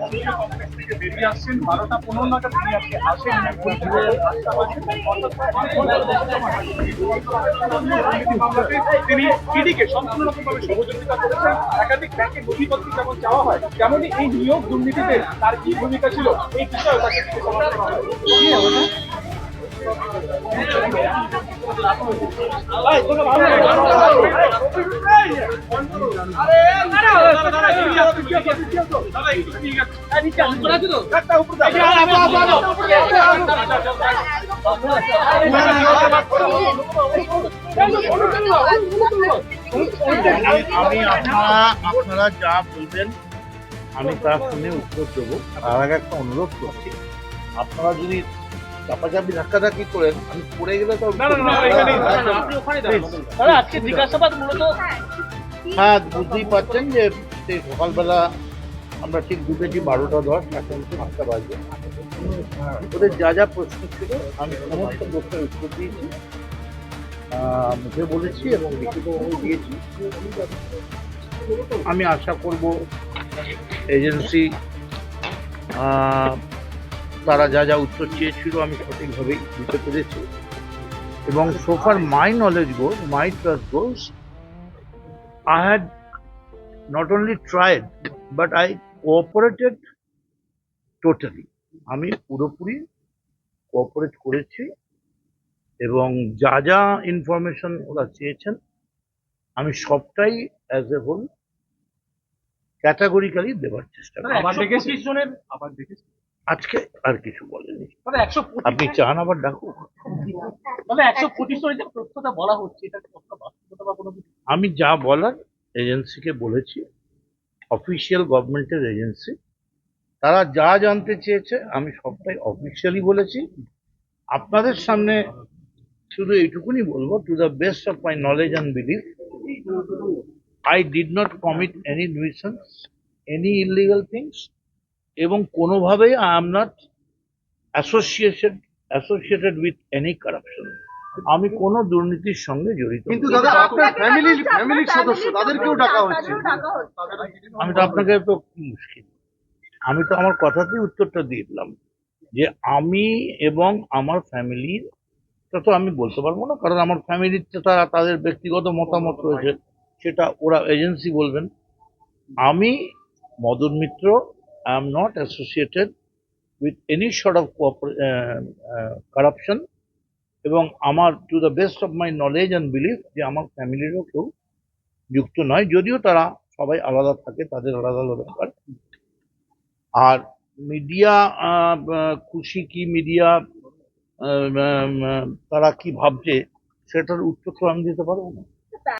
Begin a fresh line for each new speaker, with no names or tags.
Official complex থেকে বেরিয়ে আসছেন 12টা 15 নাগাদ তিনি আজকে আসেন তিনি ইডিকে সম্পূর্ণ রকম ভাবে সহযোগিতা করেছেন। একাধিক ব্যাংকের নথিপত্র যেমন চাওয়া হয়, তেমনই এই নিয়োগ দুর্নীতিতে তার কি ভূমিকা ছিল এই বিষয়ে তাকে
আমি আপনারা যা বলবেন আমি তা শুনে উত্তর দেবো। তার আগে একটা অনুরোধ করছি, আপনারা যদি চাপাচাপি ধাক্কাধাক্কি করেন আমি পড়ে গেলে তো হ্যাঁ বুঝতেই পারছেন যে সেই সকালবেলা আমরা ঠিক ঢুকেছি 12টা 10, এখন 5টা বাজে। ওদের যা যা প্রশ্ন ছিল আমি সমস্ত প্রশ্নের উত্তর দিয়েছি, মুখে বলেছি এবং লিখিতভাবে দিয়েছি। আমি আশা করব এজেন্সি তারা যা যা উত্তর চেয়েছিল আমি সঠিকভাবেই দিতে পেরেছি এবং so far my knowledge goes, my trust goes, I had not only tried but I cooperated totally. আমি পুরোপুরি কোঅপারেট করেছি এবং যা যা ইনফরমেশন ওরা চেয়েছেন আমি সবটাই অ্যাজ এ হোল ক্যাটাগরিক্যালি দেওয়ার চেষ্টা করি। আজকে আর কিছু বলেনি। আপনি চান আবার ডাকুক? আমি যা বলার এজেন্সিকে বলেছি, অফিসিয়াল গভর্নমেন্টের এজেন্সি, তারা যা জানতে চেয়েছে আমি সবটাই অফিসিয়ালি বলেছি। আপনাদের সামনে শুধু এইটুকুনি বলবো, two the best of my knowledge and belief, I did not commit any nuisance, any illegal things, এবং কোনোভাবেই I am not associated with any corruption. আমি কোনো দুর্নীতির সঙ্গে জড়িত।
কিন্তু দাদা আপনার ফ্যামিলির সদস্য তাদেরকেও ডাকা হচ্ছে।
আমি তো আপনাকে তো মুশকিল, আমি তো আমার কথাতেই উত্তরটা দিয়ে দিলাম যে আমি এবং আমার ফ্যামিলির তো আমি বলতে পারবো না, কারণ আমার ফ্যামিলির তারা তাদের ব্যক্তিগত মতামত রয়েছে, সেটা ওরা এজেন্সি বলবেন। আমি Madan Mitra I am not associated with any sort of corruption এবং আমার to the best of my knowledge and belief যে আমার ফ্যামিলিরও কেউ যুক্ত নয়, যদিও তারা সবাই আলাদা থাকে, তাদের আলাদা আলাদা ব্যাপার। আর মিডিয়া খুশি কি মিডিয়া তারা কি ভাবছে সেটার উত্তর তো আমি দিতে পারবো না।